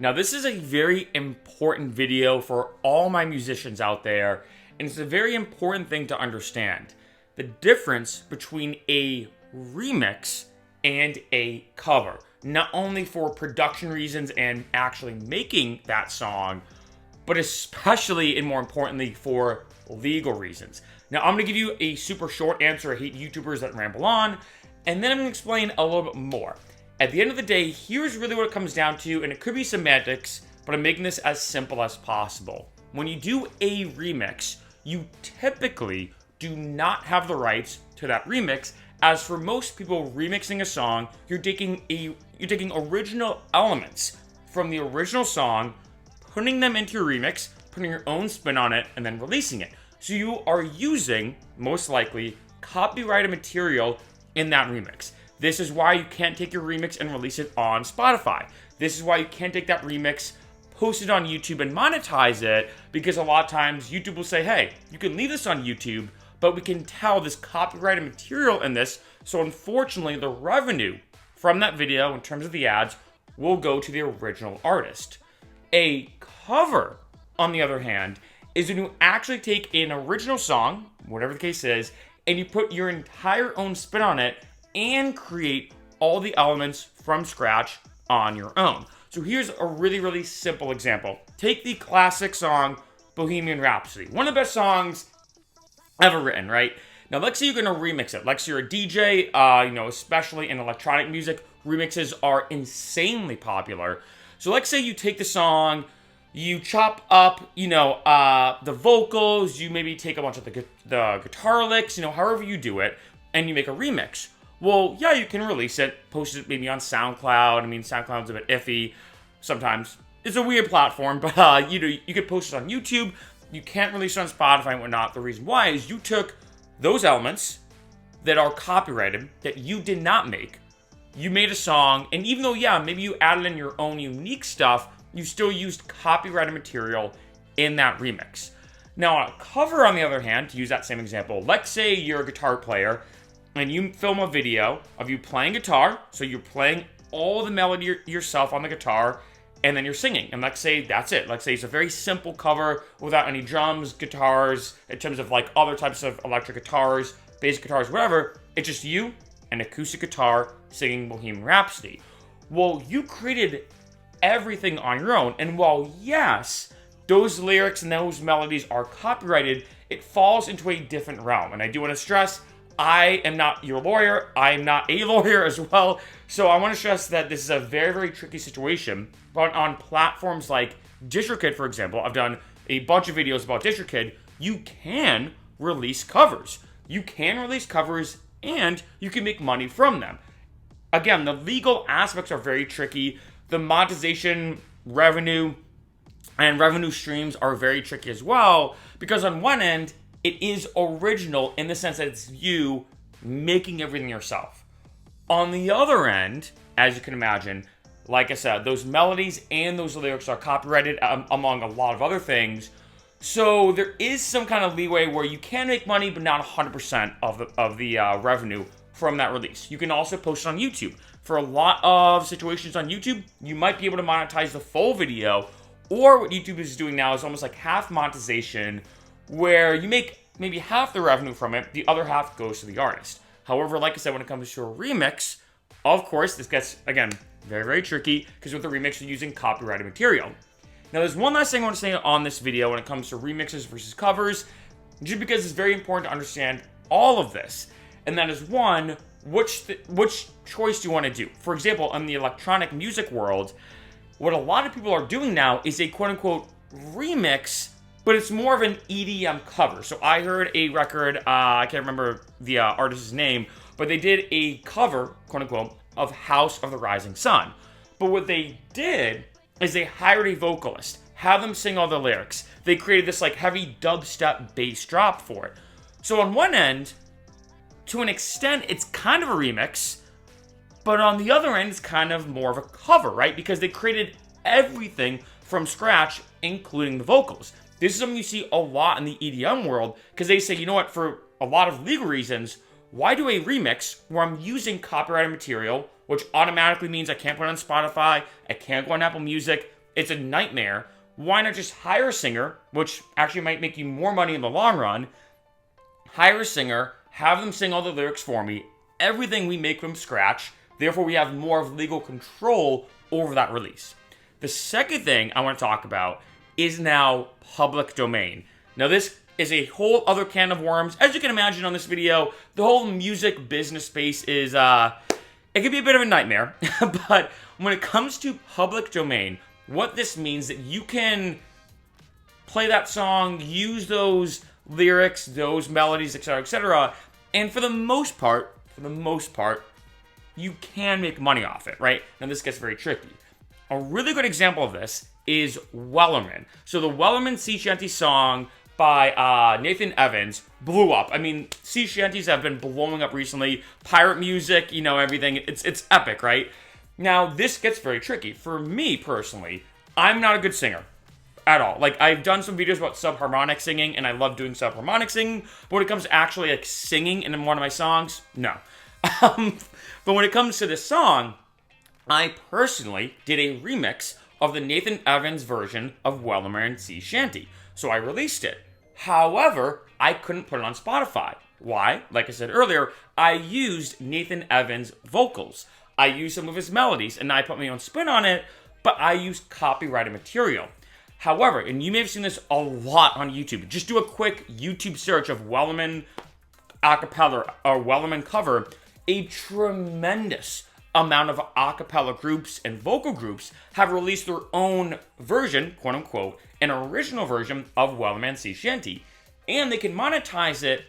Now, this is a very important video for all my musicians out there, and it's a very important thing to understand. The difference between a remix and a cover. Not only for production reasons and actually making that song, but especially and more importantly for legal reasons. Now, I'm going to give you a super short answer. I hate YouTubers that ramble on, and then I'm going to explain a little bit more. At the end of the day, here's really what it comes down to, and it could be semantics, but I'm making this as simple as possible. When you do a remix, you typically do not have the rights to that remix, as for most people remixing a song, you're taking original elements from the original song, putting them into your remix, putting your own spin on it, and then releasing it. So you are using, most likely, copyrighted material in that remix. This is why you can't take your remix and release it on Spotify. This is why you can't take that remix, post it on YouTube, and monetize it, because a lot of times YouTube will say, hey, you can leave this on YouTube, but we can tell this copyrighted material in this, so unfortunately the revenue from that video, in terms of the ads, will go to the original artist. A cover, on the other hand, is when you actually take an original song, whatever the case is, and you put your entire own spin on it, and create all the elements from scratch on your own. So here's a really, really simple example. Take the classic song, Bohemian Rhapsody. One of the best songs ever written, right? Now, let's say you're gonna remix it. Let's say you're a DJ, especially in electronic music, remixes are insanely popular. So let's say you take the song, you chop up, the vocals, you maybe take a bunch of the guitar licks, however you do it, and you make a remix. Well, yeah, you can release it, post it maybe on SoundCloud. I mean, SoundCloud's a bit iffy sometimes. It's a weird platform, but you could post it on YouTube. You can't release it on Spotify and whatnot. The reason why is you took those elements that are copyrighted, that you did not make. You made a song, and even though, yeah, maybe you added in your own unique stuff, you still used copyrighted material in that remix. Now, on a cover, on the other hand, to use that same example, let's say you're a guitar player, and you film a video of you playing guitar, so you're playing all the melody yourself on the guitar, and then you're singing. And let's say that's it. Let's say it's a very simple cover without any drums, guitars, in terms of like other types of electric guitars, bass guitars, whatever. It's just you, an acoustic guitar, singing Bohemian Rhapsody. Well, you created everything on your own, and while yes, those lyrics and those melodies are copyrighted, it falls into a different realm. And I do want to stress, I am not your lawyer. I am not a lawyer as well. So I want to stress that this is a very, very tricky situation. But on platforms like DistroKid, for example, I've done a bunch of videos about DistroKid. You can release covers. You can release covers and you can make money from them. Again, the legal aspects are very tricky. The monetization revenue and revenue streams are very tricky as well, because on one end, it is original in the sense that it's you making everything yourself. On the other end, as you can imagine, like I said, those melodies and those lyrics are copyrighted among a lot of other things. So there is some kind of leeway where you can make money, but not 100% of the revenue from that release. You can also post it on YouTube. For a lot of situations on YouTube, you might be able to monetize the full video, or what YouTube is doing now is almost like half monetization, where you make maybe half the revenue from it, the other half goes to the artist. However, like I said, when it comes to a remix, of course, this gets, again, very, very tricky, because with the remix, you're using copyrighted material. Now, there's one last thing I want to say on this video when it comes to remixes versus covers, just because it's very important to understand all of this. And that is, one, which choice do you want to do? For example, in the electronic music world, what a lot of people are doing now is a quote-unquote remix, but it's more of an EDM cover. So I heard a record, I can't remember the artist's name, but they did a cover, quote-unquote, of House of the Rising Sun. But what they did is they hired a vocalist, had them sing all the lyrics. They created this like heavy dubstep bass drop for it. So on one end, to an extent, it's kind of a remix, but on the other end, it's kind of more of a cover, right? Because they created everything from scratch, including the vocals. This is something you see a lot in the EDM world, because they say, you know what, for a lot of legal reasons, why do a remix where I'm using copyrighted material, which automatically means I can't put it on Spotify, I can't go on Apple Music, it's a nightmare. Why not just hire a singer, which actually might make you more money in the long run? Hire a singer, have them sing all the lyrics for me, everything we make from scratch. Therefore, we have more of legal control over that release. The second thing I want to talk about is now public domain. Now, this is a whole other can of worms. As you can imagine on this video, the whole music business space is, it can be a bit of a nightmare. But when it comes to public domain, what this means that you can play that song, use those lyrics, those melodies, etc., and for the most part, you can make money off it, right? Now this gets very tricky. A really good example of this is Wellerman. So the Wellerman Sea Shanty song by Nathan Evans blew up. I mean, sea shanties have been blowing up recently. Pirate music, you know, everything. It's epic, right? Now, this gets very tricky. For me, personally, I'm not a good singer at all. Like, I've done some videos about subharmonic singing, and I love doing subharmonic singing, but when it comes to actually, like, singing in one of my songs, no. But when it comes to this song, I personally did a remix of the Nathan Evans version of Wellerman Sea Shanty. So I released it. However, I couldn't put it on Spotify. Why? Like I said earlier, I used Nathan Evans' vocals. I used some of his melodies, and I put my own spin on it, but I used copyrighted material. However, and you may have seen this a lot on YouTube, just do a quick YouTube search of Wellerman acapella or Wellerman cover. A tremendous amount of acapella groups and vocal groups have released their own version, quote unquote, an original version of Wellerman Sea Shanty. And they can monetize it,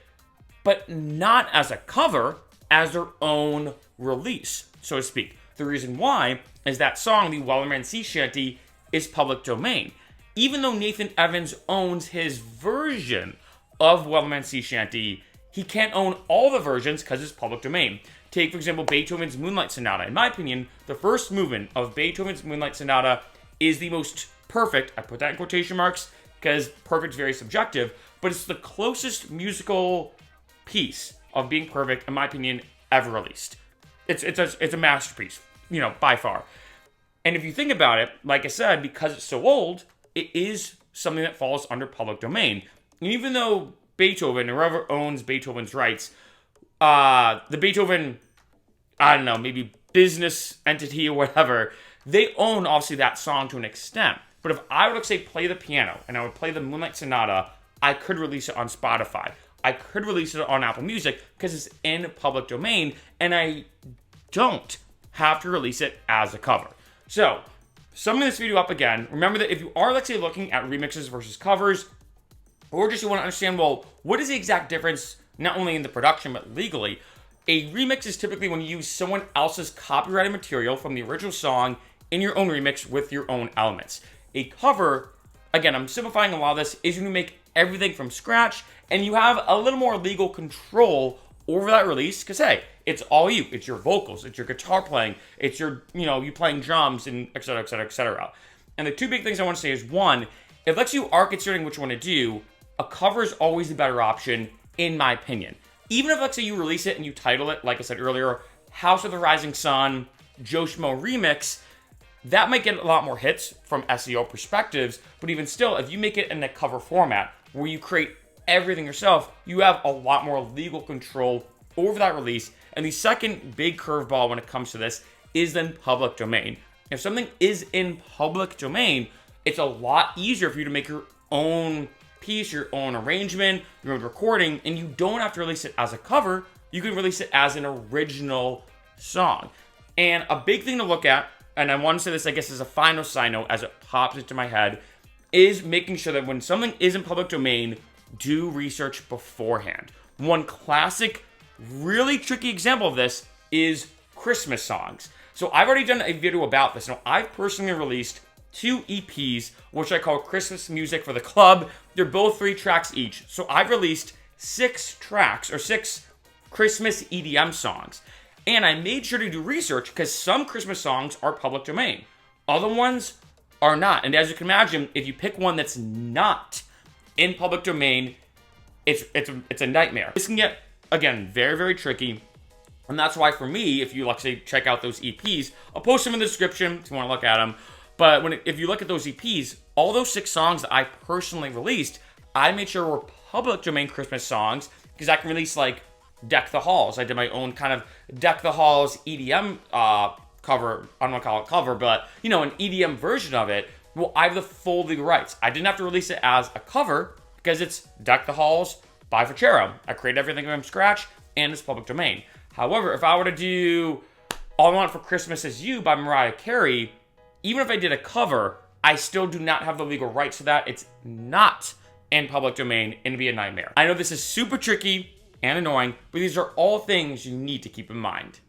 but not as a cover, as their own release, so to speak. The reason why is that song, the Wellerman Sea Shanty, is public domain. Even though Nathan Evans owns his version of Wellerman Sea Shanty, he can't own all the versions because it's public domain. Take, for example, Beethoven's Moonlight Sonata. In my opinion, the first movement of Beethoven's Moonlight Sonata is the most perfect, I put that in quotation marks, because perfect is very subjective, but it's the closest musical piece of being perfect, in my opinion, ever released. It's a masterpiece, you know, by far. And if you think about it, like I said, because it's so old, it is something that falls under public domain. And even though Beethoven, or whoever owns Beethoven's rights, the Beethoven, I don't know, maybe business entity or whatever, they own obviously that song to an extent. But if I were to say play the piano and I would play the Moonlight Sonata, I could release it on Spotify. I could release it on Apple Music because it's in public domain and I don't have to release it as a cover. So, summing this video up again, remember that if you are, let's say, looking at remixes versus covers, or just you want to understand, well, what is the exact difference, not only in the production, but legally? A remix is typically when you use someone else's copyrighted material from the original song in your own remix with your own elements. A cover, again, I'm simplifying a lot of this, is when you make everything from scratch and you have a little more legal control over that release because, hey, it's all you. It's your vocals, it's your guitar playing, it's your, you playing drums, and et cetera, et cetera, et cetera. And the two big things I want to say is, one, if let's say you are considering what you want to do, a cover is always the better option, in my opinion. Even if, let's say, you release it and you title it, like I said earlier, House of the Rising Sun, Joe Schmo Remix, that might get a lot more hits from SEO perspectives, but even still, if you make it in a cover format where you create everything yourself, you have a lot more legal control over that release. And the second big curveball when it comes to this is then public domain. If something is in public domain, it's a lot easier for you to make your own piece, your own arrangement, your own recording, and you don't have to release it as a cover. You can release it as an original song. And a big thing to look at, and I want to say this, I guess, as a final side note as it pops into my head, is making sure that when something is in public domain, do research beforehand. One classic, really tricky example of this is Christmas songs. So I've already done a video about this. Now, I've personally released 2 EPs, which I call Christmas Music for the Club. They're both 3 tracks each. So I've released 6 tracks, or 6 Christmas EDM songs. And I made sure to do research because some Christmas songs are public domain. Other ones are not. And as you can imagine, if you pick one that's not in public domain, it's a nightmare. This can get, again, very, very tricky. And that's why for me, if you like to check out those EPs, I'll post them in the description if you want to look at them. But if you look at those EPs, all those 6 songs that I personally released, I made sure were public domain Christmas songs, because I can release like Deck the Halls. I did my own kind of Deck the Halls EDM cover. I don't want to call it cover, but you know, an EDM version of it. Well, I have the full legal rights. I didn't have to release it as a cover because it's Deck the Halls by Ficero. I created everything from scratch and it's public domain. However, if I were to do All I Want for Christmas Is You by Mariah Carey, even if I did a cover, I still do not have the legal rights to that. It's not in public domain and it'd be a nightmare. I know this is super tricky and annoying, but these are all things you need to keep in mind.